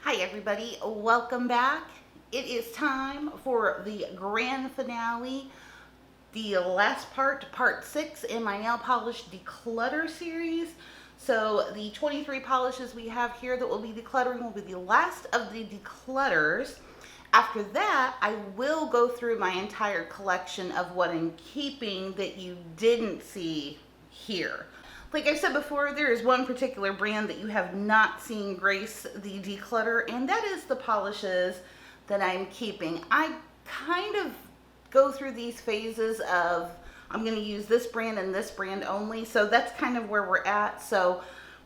Hi everybody, welcome back. It is time for the grand finale, the last part 6 in my nail polish declutter series. So the 23 polishes we have here that we'll be decluttering will be the last of the declutters. After that, I will go through my entire collection of what I'm keeping that you didn't see here. Like I said before, there is one particular brand that you have not seen grace the declutter, and that is the polishes that I'm keeping. I kind of go through these phases of I'm going to use this brand and this brand only, so that's kind of where we're at. So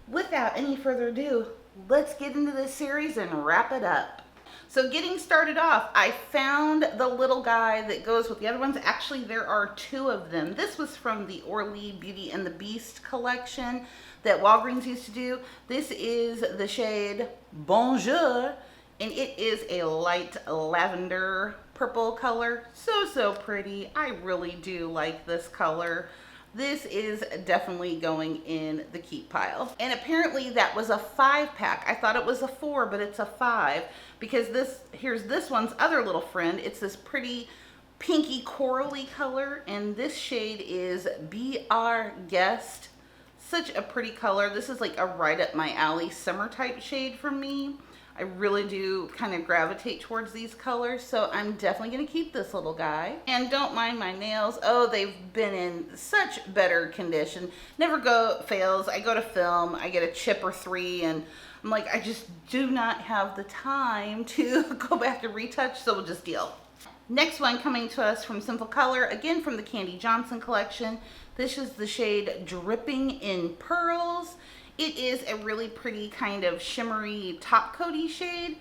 without any further ado, let's get into this series and wrap it up. So getting started off, I found the little guy that goes with the other ones. Actually, there are 2 of them. This was from the Orly Beauty and the Beast collection that Walgreens used to do. This is the shade Bonjour, and it is a light lavender purple color. So pretty. I really do like this color. This is definitely going in the keep pile. And apparently that was a 5-pack. I thought it was a 4, but it's a 5 because here's this one's other little friend. It's this pretty pinky corally color, and this shade is BR Guest. Such a pretty color. This is like a right up my alley summer type shade for me. I really do kind of gravitate towards these colors, so I'm definitely going to keep this little guy. And don't mind my nails. Oh, they've been in such better condition. Never fails. I go to film, I get a chip or 3, and I'm like, I just do not have the time to go back and retouch, so we'll just deal. Next one coming to us from Simple Color, again from the Candy Johnson collection. This is the shade Dripping in Pearls. It is a really pretty kind of shimmery top coaty shade.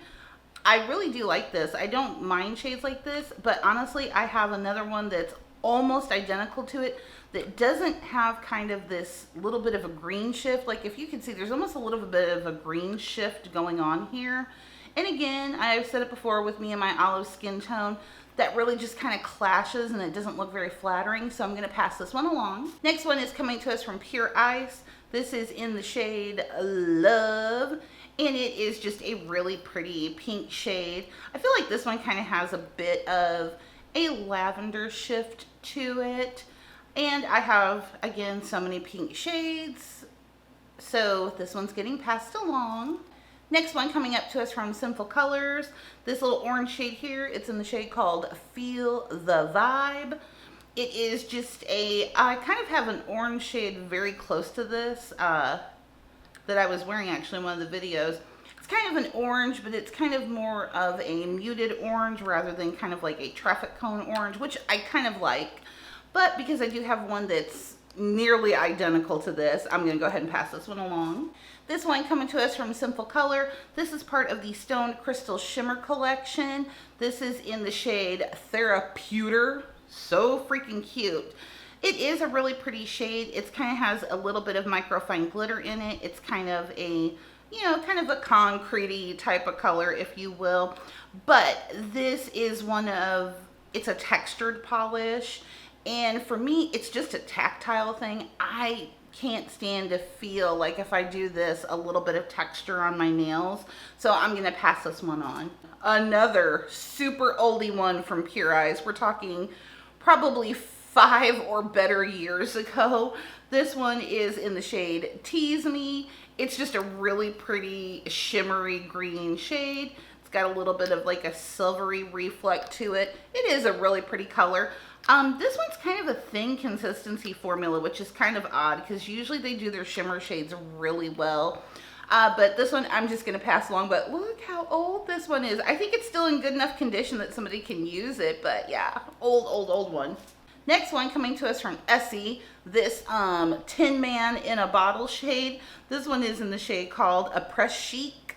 I really do like this. I don't mind shades like this, but honestly, I have another one that's almost identical to it that doesn't have kind of this little bit of a green shift. Like if you can see, there's almost a little bit of a green shift going on here. And again, I've said it before with me and my olive skin tone, that really just kind of clashes and it doesn't look very flattering. So I'm going to pass this one along. Next one is coming to us from Pure Ice. This is in the shade Love, and it is just a really pretty pink shade. I feel like this one kind of has a bit of a lavender shift to it. And I have, again, so many pink shades. So this one's getting passed along. Next one coming up to us from Simple Colors. This little orange shade here, it's in the shade called Feel the Vibe. It is just I kind of have an orange shade very close to this that I was wearing actually in one of the videos. It's kind of an orange, but it's kind of more of a muted orange rather than kind of like a traffic cone orange, which I kind of like. But because I do have one that's nearly identical to this, I'm going to go ahead and pass this one along. This one coming to us from Simple Color. This is part of the Stone Crystal Shimmer collection. This is in the shade Therapeuter. So freaking cute. It is a really pretty shade. It kind of has a little bit of microfine glitter in it. It's kind of a, kind of a concrete-y type of color, if you will. But this is it's a textured polish. And for me, it's just a tactile thing. I can't stand to feel like if I do this, a little bit of texture on my nails. So I'm going to pass this one on. Another super oldie one from Pure Eyes. We're talking probably 5 or better years ago. This one is in the shade Tease Me. It's just a really pretty shimmery green shade. It's got a little bit of like a silvery reflect to it. It is a really pretty color. This one's kind of a thin consistency formula, which is kind of odd because usually they do their shimmer shades really well. But this one I'm just going to pass along. But look how old this one is. I think it's still in good enough condition that somebody can use it. But yeah, old one. Next one coming to us from M.A.C, this Tin Man in a Bottle shade. This one is in the shade called Press Chic.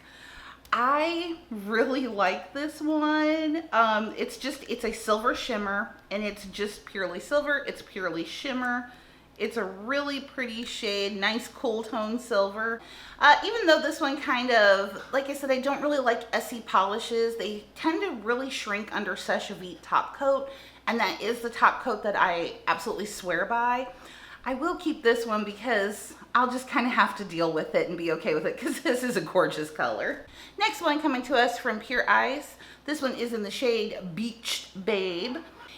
I really like this one. It's a silver shimmer, and it's just purely silver. It's purely shimmer. It's a really pretty shade, nice cool tone silver. Even though this one kind of, like I said, I don't really like M.A.C polishes. They tend to really shrink under Seche Vite top coat, and that is the top coat that I absolutely swear by. I will keep this one because I'll just kind of have to deal with it and be okay with it because this is a gorgeous color. Next one coming to us from Pure Ice. This one is in the shade Beige Babe.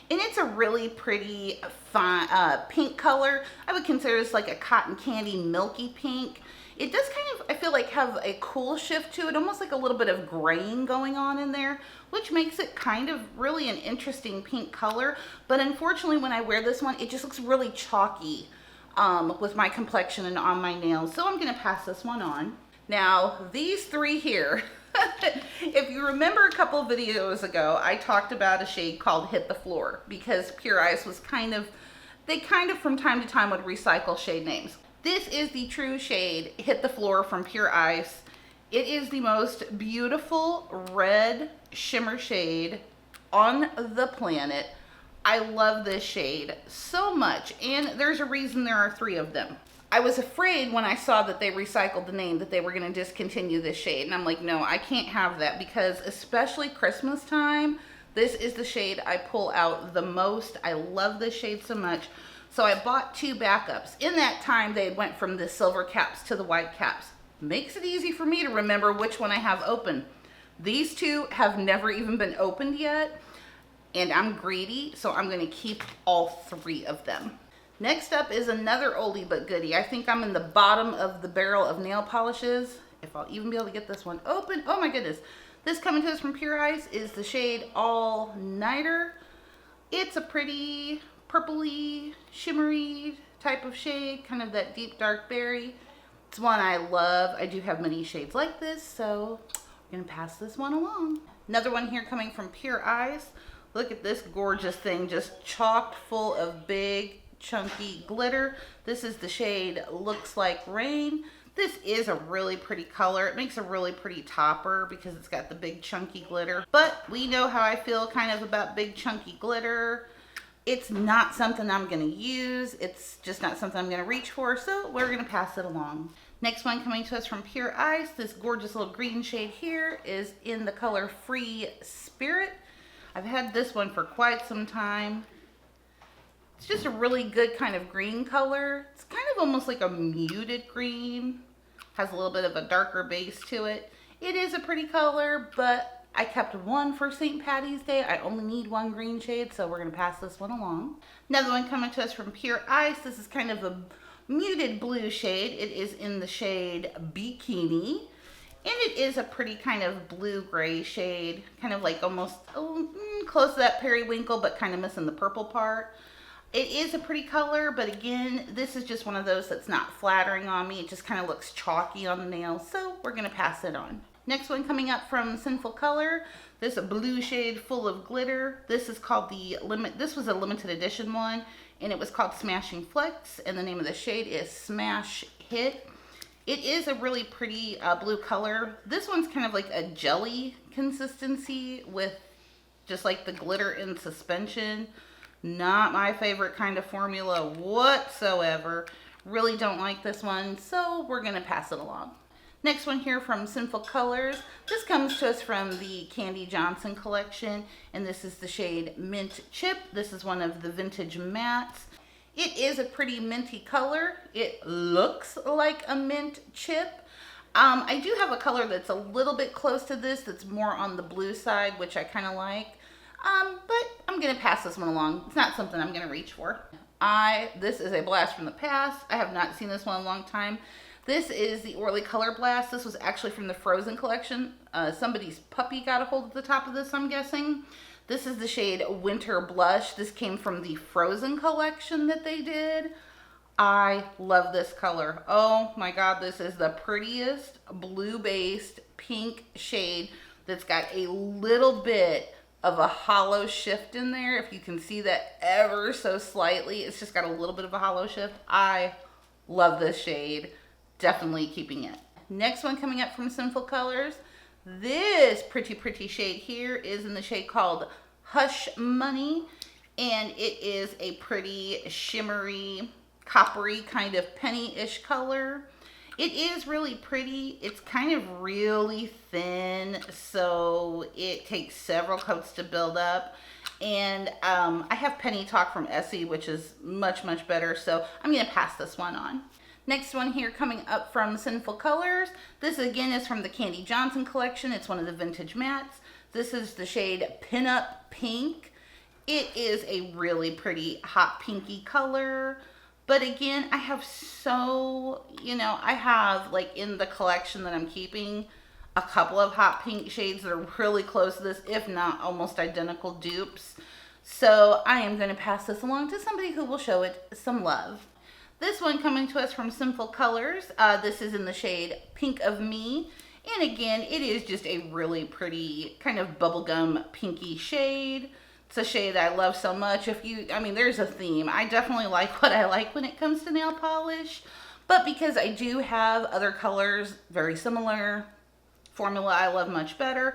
And it's a really pretty fine pink color. I would consider this like a cotton candy milky pink. It does kind of, I feel like, have a cool shift to it, almost like a little bit of graying going on in there, which makes it kind of really an interesting pink color. But unfortunately, when I wear this one, it just looks really chalky with my complexion and on my nails. So I'm going to pass this one on. Now, these three here, if you remember a couple of videos ago, I talked about a shade called Hit the Floor because Pure Ice was they kind of from time to time would recycle shade names. This is the true shade Hit the Floor from Pure Ice. It is the most beautiful red shimmer shade on the planet. I love this shade so much, and there's a reason there are three of them. I was afraid when I saw that they recycled the name that they were going to discontinue this shade, and I'm like, no, I can't have that because especially Christmas time, this is the shade I pull out the most. I love this shade so much. So I bought two backups. In that time, they went from the silver caps to the white caps. Makes it easy for me to remember which one I have open. These two have never even been opened yet, and I'm greedy, so I'm going to keep all three of them. Next up is another oldie but goodie. I think I'm in the bottom of the barrel of nail polishes, if I'll even be able to get this one open. Oh my goodness. This coming to us from Pure Ice is the shade All Nighter. It's a pretty purpley, shimmery type of shade, kind of that deep dark berry. It's one I love. I do have many shades like this, so I'm gonna pass this one along. Another one here coming from Pure Ice. Look at this gorgeous thing, just chocked full of big, chunky glitter. This is the shade Looks Like Rain. This is a really pretty color. It makes a really pretty topper because it's got the big chunky glitter. But we know how I feel kind of about big chunky glitter. It's not something I'm going to use. It's just not something I'm going to reach for, so we're going to pass it along. Next one coming to us from Pure Ice, this gorgeous little green shade here is in the color Free Spirit. I've had this one for quite some time. It's just a really good kind of green color. It's kind of almost like a muted green. Has a little bit of a darker base to it. It is a pretty color, but I kept one for St. Patty's Day. I only need one green shade, so we're going to pass this one along. Another one coming to us from Pure Ice. This is kind of a muted blue shade. It is in the shade Bikini. And it is a pretty kind of blue-gray shade. Kind of like almost close to that periwinkle, but kind of missing the purple part. It is a pretty color, but again, this is just one of those that's not flattering on me. It just kind of looks chalky on the nails, so we're going to pass it on. Next one coming up from Sinful Color, this blue shade full of glitter. This is called this was a limited edition one, and it was called Smashing Flex, and the name of the shade is Smash Hit. It is a really pretty blue color. This one's kind of like a jelly consistency with just like the glitter in suspension. Not my favorite kind of formula whatsoever. Really don't like this one, so we're gonna pass it along. Next one here from Sinful Colors. This comes to us from the Candy Johnson collection, and this is the shade Mint Chip. This is one of the vintage mattes. It is a pretty minty color. It looks like a mint chip. I do have a color that's a little bit close to this that's more on the blue side, which I kind of like. But I'm going to pass this one along. It's not something I'm going to reach for. This is a blast from the past. I have not seen this one in a long time. This is the Orly Color Blast. This was actually from the Frozen collection. Somebody's puppy got a hold of the top of this, I'm guessing. This is the shade Winter Blush. This came from the Frozen collection that they did. I love this color. Oh my God, this is the prettiest blue-based pink shade that's got a little bit of a hollow shift in there. If you can see that ever so slightly, it's just got a little bit of a hollow shift. I love this shade. Definitely keeping it. Next one coming up from Sinful Colors. This pretty shade here is in the shade called Hush Money, and it is a pretty shimmery, coppery kind of penny-ish color. It is really pretty. It's kind of really thin, so it takes several coats to build up. And I have Penny Talk from Essie, which is much, much better. So I'm going to pass this one on. Next one here coming up from Sinful Colors. This again is from the Candy Johnson collection. It's one of the vintage mattes. This is the shade Pinup Pink. It is a really pretty hot pinky color. But again, I have I have like in the collection that I'm keeping a couple of hot pink shades that are really close to this, if not almost identical dupes. So I am going to pass this along to somebody who will show it some love. This one coming to us from Sinful Colors. This is in the shade Pink of Me. And again, it is just a really pretty kind of bubblegum pinky shade. It's a shade I love so much. There's a theme. I definitely like what I like when it comes to nail polish. But because I do have other colors, very similar, formula I love much better,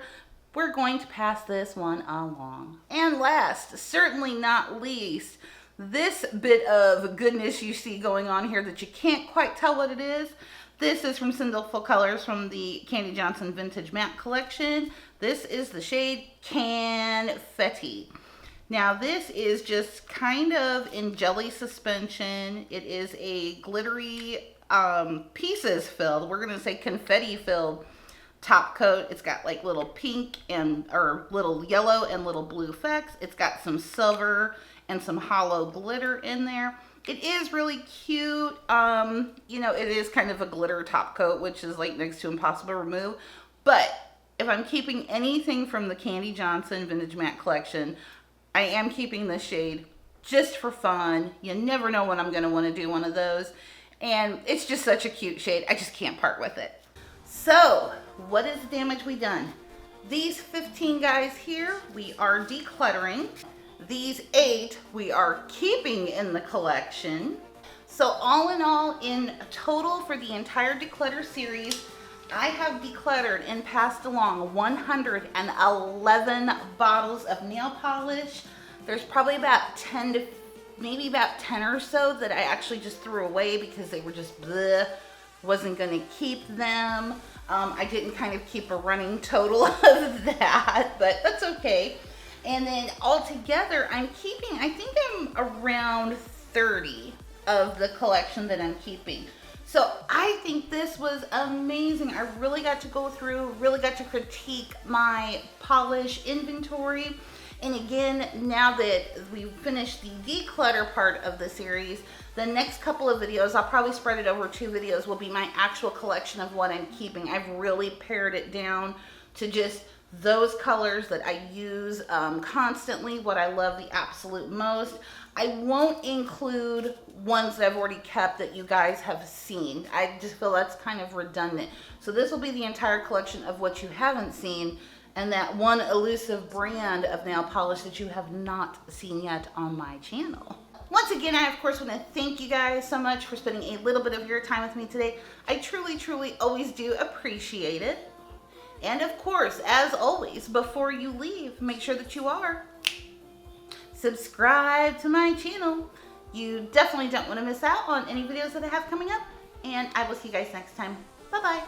we're going to pass this one along. And last, certainly not least, this bit of goodness you see going on here that you can't quite tell what it is. This is from Sinful Colors from the Candy Johnson Vintage Matte Collection. This is the shade Confetti. Now this is just kind of in jelly suspension. It is a glittery pieces filled, we're gonna say confetti filled top coat. It's got like little pink or little yellow and little blue flecks. It's got some silver and some hollow glitter in there. It is really cute. It is kind of a glitter top coat, which is like next to impossible to remove. But if I'm keeping anything from the Candy Johnson Vintage Matte Collection, I am keeping this shade just for fun. You never know when I'm going to want to do one of those. And it's just such a cute shade. I just can't part with it. So, what is the damage we done? These 15 guys here, we are decluttering. These 8, we are keeping in the collection. So all in all, in total for the entire Declutter series, I have decluttered and passed along 111 bottles of nail polish. There's probably about 10 to maybe about 10 or so that I actually just threw away because they were just bleh, wasn't going to keep them. I didn't kind of keep a running total of that, but that's okay. And then altogether, I'm keeping, I think I'm around 30 of the collection that I'm keeping. So I think this was amazing. I really got to go through, really got to critique my polish inventory. And again, now that we've finished the declutter part of the series, the next couple of videos, I'll probably spread it over 2 videos, will be my actual collection of what I'm keeping. I've really pared it down to just those colors that I use constantly, what I love the absolute most. I won't include ones that I've already kept that you guys have seen. I just feel that's kind of redundant. So this will be the entire collection of what you haven't seen and that one elusive brand of nail polish that you have not seen yet on my channel. Once again, I of course want to thank you guys so much for spending a little bit of your time with me today. I truly, truly always do appreciate it. And of course, as always, before you leave, make sure that you are subscribe to my channel. You definitely don't want to miss out on any videos that I have coming up. And I will see you guys next time. Bye-bye.